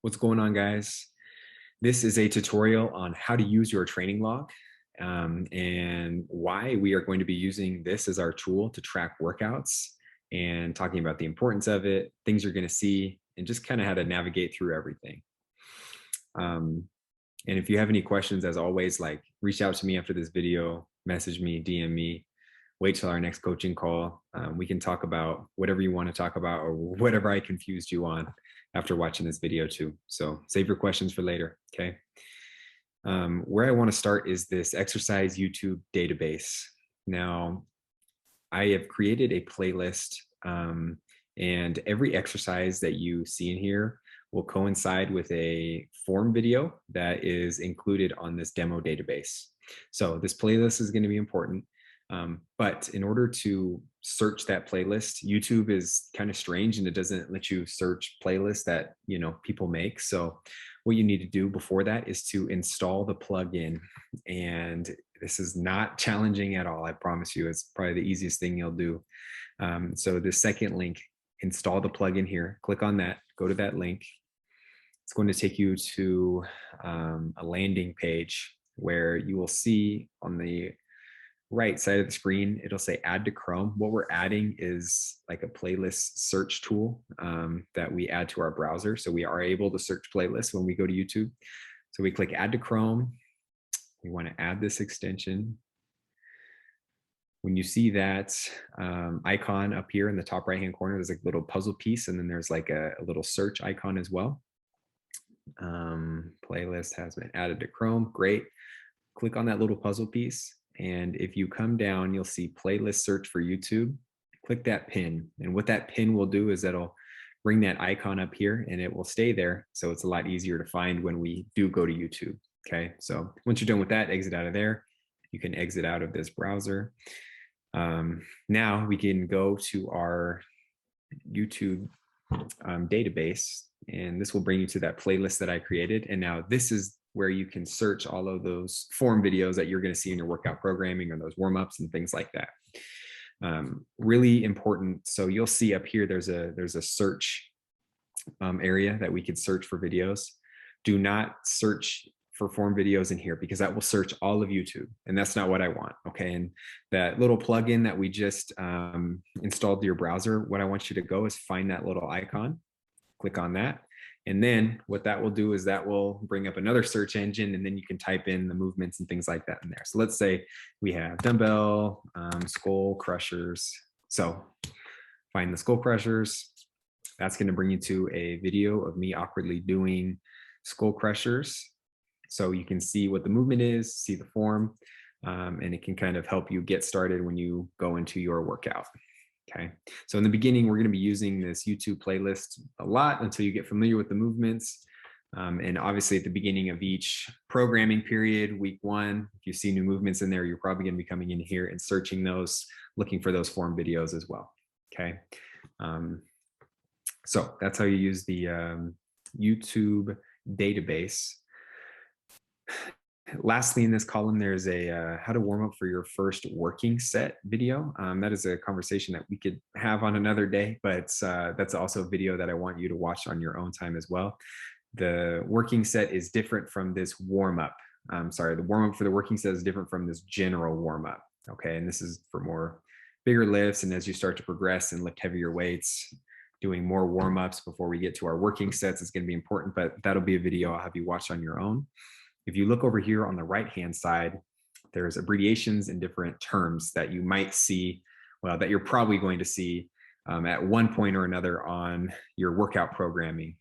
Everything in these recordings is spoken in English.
What's going on, guys? This is a tutorial on how to use your training log and why we are going to be using this as our tool to track workouts and talking about the importance of it, things you're going to see, and just kind of how to navigate through everything. Um, and if you have any questions, as always, like reach out to me after this video, message me, DM me, wait till our next coaching call. We can talk about whatever you want to talk about or whatever I confused you on after watching this video too. So save your questions for later, okay? Where I want to start is this exercise YouTube database. Now, I have created a playlist and every exercise that you see in here will coincide with a form video that is included on this demo database. So this playlist is going to be important. But in order to search that playlist, YouTube is kind of strange and it doesn't let you search playlists that people make. So what you need to do before that is to install the plugin. And this is not challenging at all. I promise you, it's probably the easiest thing you'll do. So the second link, install the plugin here. Click on that, go to that link. It's going to take you to a landing page where you will see on the right side of the screen, it'll say add to Chrome. What we're adding is like a playlist search tool that we add to our browser. So we are able to search playlists when we go to YouTube. So we click add to Chrome. We want to add this extension. When you see that icon up here in the top right-hand corner, there's like a little puzzle piece, and then there's like a little search icon as well. Playlist has been added to Chrome. Great. Click on that little puzzle piece. And if you come down, you'll see playlist search for YouTube. Click that pin. And what that pin will do is that'll bring that icon up here and it will stay there. So it's a lot easier to find when we do go to YouTube. Okay. So once you're done with that, exit out of there. You can exit out of this browser. Now we can go to our YouTube database, and this will bring you to that playlist that I created. And now this is where you can search all of those form videos that you're going to see in your workout programming or those warm-ups and things like that. Really important. So you'll see up here, there's a search area that we could search for videos. Do not search for form videos in here because that will search all of YouTube, and that's not what I want. Okay. And that little plugin that we just installed to your browser, what I want you to go is find that little icon, click on that. And then what that will do is that will bring up another search engine, and then you can type in the movements and things like that in there. So let's say we have dumbbell skull crushers. So find the skull crushers. That's going to bring you to a video of me awkwardly doing skull crushers. So you can see what the movement is, see the form, and it can kind of help you get started when you go into your workout. Okay, so in the beginning, we're going to be using this YouTube playlist a lot until you get familiar with the movements. And obviously at the beginning of each programming period, week one, if you see new movements in there, you're probably going to be coming in here and searching those, looking for those form videos as well. Okay, so that's how you use the YouTube database. Lastly, in this column, there's a how to warm up for your first working set video. That is a conversation that we could have on another day, but that's also a video that I want you to watch on your own time as well. The working set is different from this warm up. The warm up for the working set is different from this general warm up. Okay, and this is for more bigger lifts, and as you start to progress and lift heavier weights, doing more warm ups before we get to our working sets is going to be important, but that'll be a video I'll have you watch on your own. If you look over here on the right-hand side, there's abbreviations and different terms that you might see, well, that you're probably going to see at one point or another on your workout programming.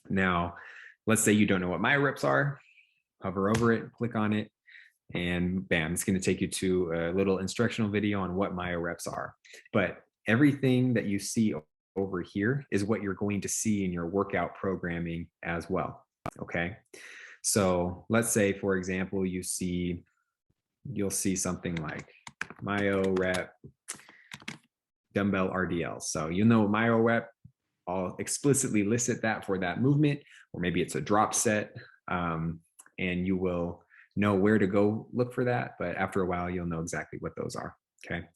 Now, let's say you don't know what myoreps are, hover over it, click on it, and bam, it's going to take you to a little instructional video on what myoreps are. But everything that you see over here is what you're going to see in your workout programming as well, okay? So let's say, for example, you'll see something like myo rep dumbbell RDL. So you know myo rep, I'll explicitly list that for that movement, or maybe it's a drop set, and you will know where to go look for that. But after a while, you'll know exactly what those are. Okay.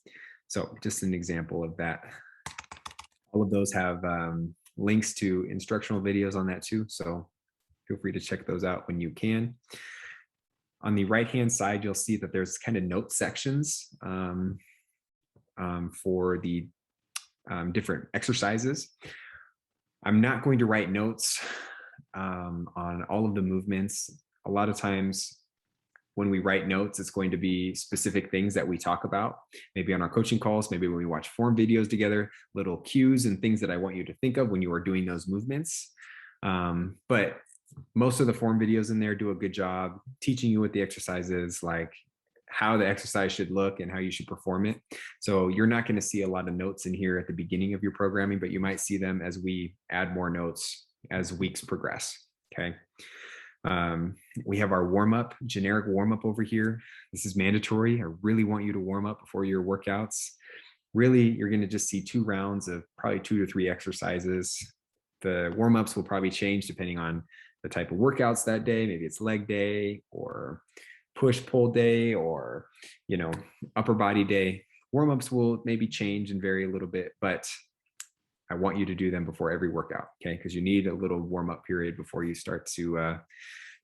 So just an example of that. All of those have links to instructional videos on that too. So feel free to check those out when you can. On the right-hand side, you'll see that there's kind of note sections for the different exercises. I'm not going to write notes on all of the movements. A lot of times when we write notes, it's going to be specific things that we talk about, maybe on our coaching calls, maybe when we watch form videos together, little cues and things that I want you to think of when you are doing those movements. But most of the form videos in there do a good job teaching you what the exercise is, like how the exercise should look and how you should perform it. So you're not going to see a lot of notes in here at the beginning of your programming, but you might see them as we add more notes as weeks progress. Okay. We have our warm-up, generic warm-up over here. This is mandatory. I really want you to warm up before your workouts. Really, you're going to just see 2 rounds of probably 2 to 3 exercises. The warm-ups will probably change depending on the type of workouts that day. Maybe it's leg day or push-pull day, or, you know, upper body day. Warm-ups will maybe change and vary a little bit, but I want you to do them before every workout, okay? Because you need a little warm-up period before you start to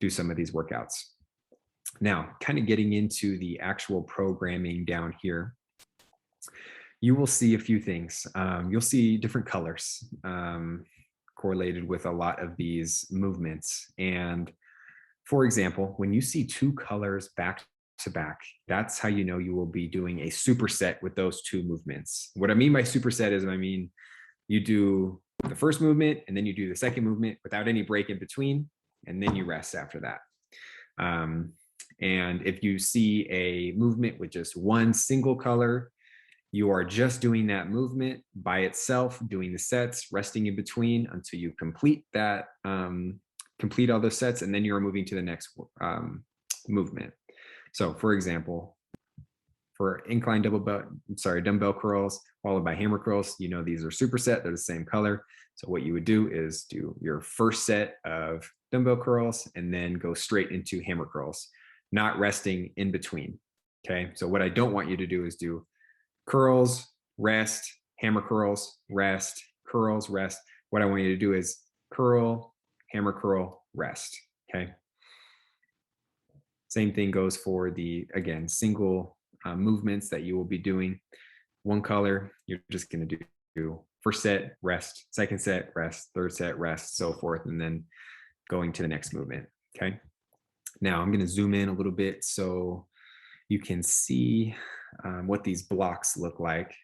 do some of these workouts. Now, kind of getting into the actual programming down here, you will see a few things. You'll see different colors correlated with a lot of these movements. And for example, when you see 2 colors back to back, that's how you know you will be doing a superset with those 2 movements. What I mean by superset is, I mean, you do the first movement and then you do the second movement without any break in between, and then you rest after that. And if you see a movement with just one single color, you are just doing that movement by itself, doing the sets, resting in between until you complete that, complete all those sets, and then you're moving to the next movement. So for example, for incline dumbbell curls followed by hammer curls, you know, these are superset, they're the same color. So what you would do is do your first set of dumbbell curls and then go straight into hammer curls, not resting in between. Okay. So what I don't want you to do is do curls, rest, hammer curls, rest, curls, rest. What I want you to do is curl, hammer curl, rest. Okay. Same thing goes for the, again, single movements that you will be doing. One color, you're just going to do first set, rest, second set, rest, third set, rest, so forth, and then going to the next movement. Okay. Now I'm going to zoom in a little bit so you can see what these blocks look like.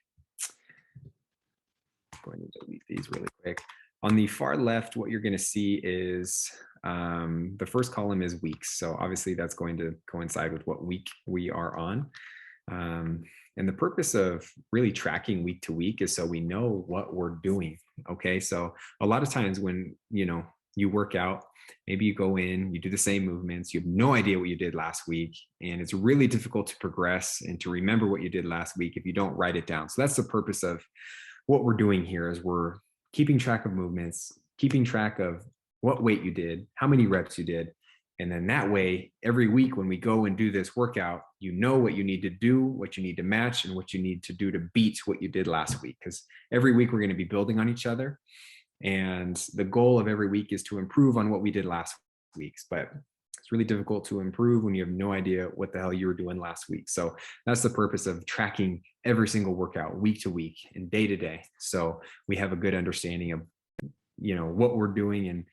I'm going to delete these really quick. On the far left, what you're going to see is the first column is weeks. So obviously that's going to coincide with what week we are on. And the purpose of really tracking week to week is so we know what we're doing. Okay. So a lot of times when, you know, you work out, maybe you go in, you do the same movements, you have no idea what you did last week. And it's really difficult to progress and to remember what you did last week if you don't write it down. So that's the purpose of what we're doing here, is we're keeping track of movements, keeping track of what weight you did, how many reps you did. And then that way, every week when we go and do this workout, you know what you need to do, what you need to match, and what you need to do to beat what you did last week. Because every week we're going to be building on each other. And the goal of every week is to improve on what we did last week's. But it's really difficult to improve when you have no idea what the hell you were doing last week. So that's the purpose of tracking every single workout week to week and day to day. So we have a good understanding of, you know, what we're doing and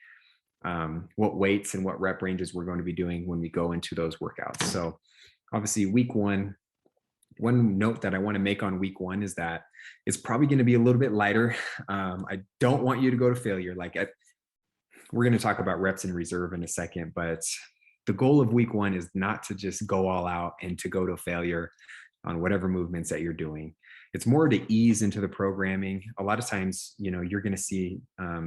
what weights and what rep ranges we're going to be doing when we go into those workouts. So obviously week one note that I want to make on week 1 is that it's probably going to be a little bit lighter. I don't want you to go to failure. We're going to talk about reps in reserve in a second, but the goal of week 1 is not to just go all out and to go to failure on whatever movements that you're doing. It's more to ease into the programming. A lot of times, you know, you're going to see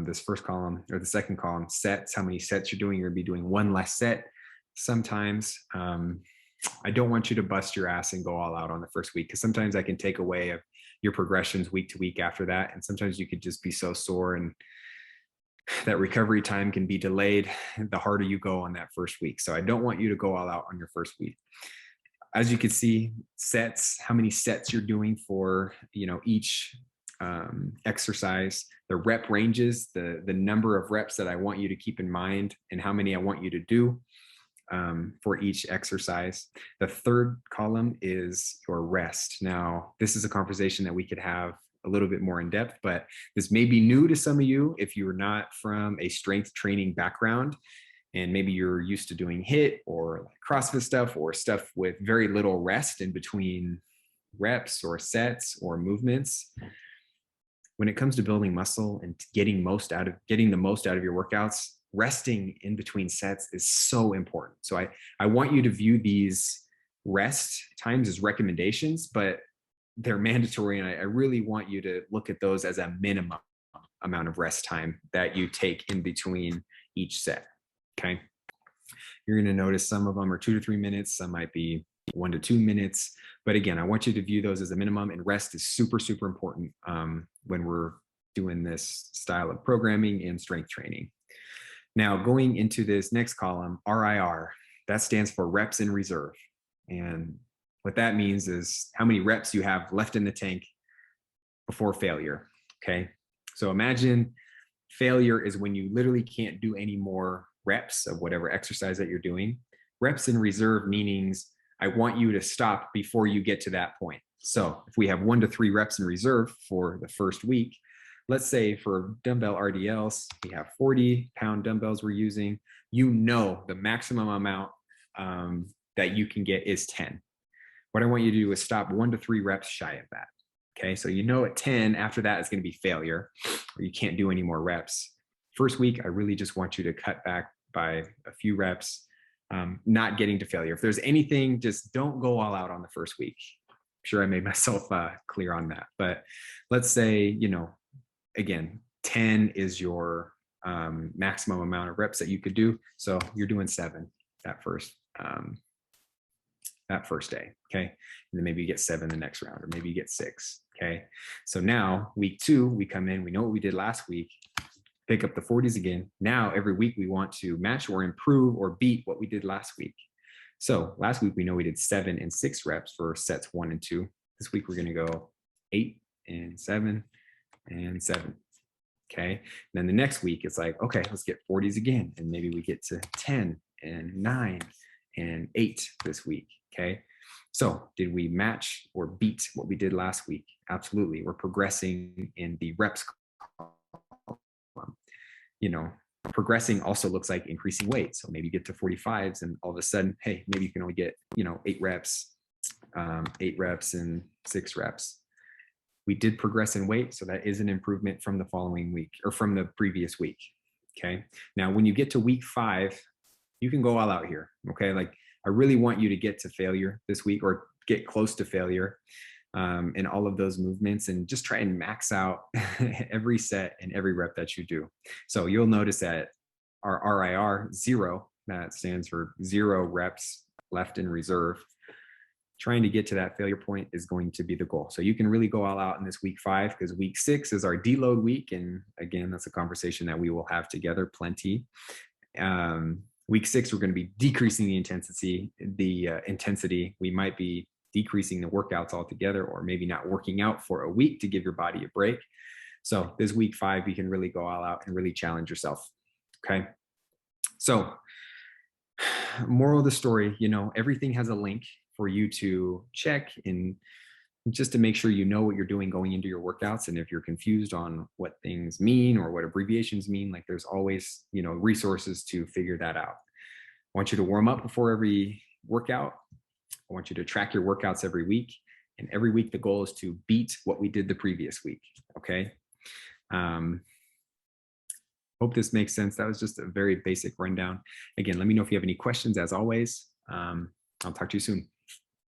this first column or the second column, sets, how many sets you're doing. You're going to be doing one less set sometimes. I don't want you to bust your ass and go all out on the first week, because sometimes I can take away of your progressions week to week after that. And sometimes you could just be so sore and that recovery time can be delayed the harder you go on that first week. So I don't want you to go all out on your first week. As you can see, sets, how many sets you're doing for, you know, each exercise, the rep ranges, the number of reps that I want you to keep in mind and how many I want you to do for each exercise. The third column is your rest. Now, this is a conversation that we could have a little bit more in depth, but this may be new to some of you if you're not from a strength training background, and maybe you're used to doing HIIT or like CrossFit stuff or stuff with very little rest in between reps or sets or movements. When it comes to building muscle and getting the most out of your workouts, resting in between sets is so important. So I want you to view these rest times as recommendations, but they're mandatory. And I really want you to look at those as a minimum amount of rest time that you take in between each set. Okay. You're going to notice some of them are 2 to 3 minutes. Some might be 1 to 2 minutes. But again, I want you to view those as a minimum, and rest is super, super important when we're doing this style of programming and strength training. Now, going into this next column, RIR, that stands for reps in reserve. And what that means is how many reps you have left in the tank before failure. Okay. So imagine failure is when you literally can't do any more reps of whatever exercise that you're doing. Reps in reserve meanings I want you to stop before you get to that point. So if we have 1 to 3 reps in reserve for the first week, let's say for dumbbell RDLs, we have 40-pound dumbbells we're using. You know the maximum amount that you can get is 10. What I want you to do is stop 1 to 3 reps shy of that. Okay, so you know at 10, after that is going to be failure, or you can't do any more reps. First week, I really just want you to cut back by a few reps, not getting to failure. If there's anything, just don't go all out on the first week. I'm sure I made myself clear on that. But let's say, again, 10 is your maximum amount of reps that you could do. So you're doing 7 that first day, okay? And then maybe you get 7 the next round, or maybe you get 6, okay? So now week 2, we come in, we know what we did last week, pick up the 40s again. Now every week we want to match or improve or beat what we did last week. So last week we know we did 7 and 6 reps for sets 1 and 2. This week we're gonna go 8 and 7 and 7. Okay. And then the next week it's like, okay, let's get 40s again. And maybe we get to 10 and 9 and 8 this week. Okay. So did we match or beat what we did last week? Absolutely. We're progressing in the reps. Progressing also looks like increasing weight. So maybe you get to 45s and all of a sudden, hey, maybe you can only get, 8 reps and 6 reps. We did progress in weight, so that is an improvement from the following week or from the previous week. Okay. Now, when you get to week 5, you can go all out here. Okay. Like I really want you to get to failure this week, or get close to failure in all of those movements, and just try and max out every set and every rep that you do. So you'll notice that our RIR 0, that stands for 0 reps left in reserve. Trying to get to that failure point is going to be the goal. So you can really go all out in this week 5, because week 6 is our deload week. And again, that's a conversation that we will have together plenty. Week 6, we're going to be decreasing the intensity. We might be decreasing the workouts altogether, or maybe not working out for a week to give your body a break. So this week 5, you can really go all out and really challenge yourself. Okay. So moral of the story, everything has a link for you to check, and just to make sure you know what you're doing going into your workouts. And if you're confused on what things mean or what abbreviations mean, like there's always, resources to figure that out. I want you to warm up before every workout. I want you to track your workouts every week. And every week, the goal is to beat what we did the previous week. Okay. Hope this makes sense. That was just a very basic rundown. Again, let me know if you have any questions as always. I'll talk to you soon.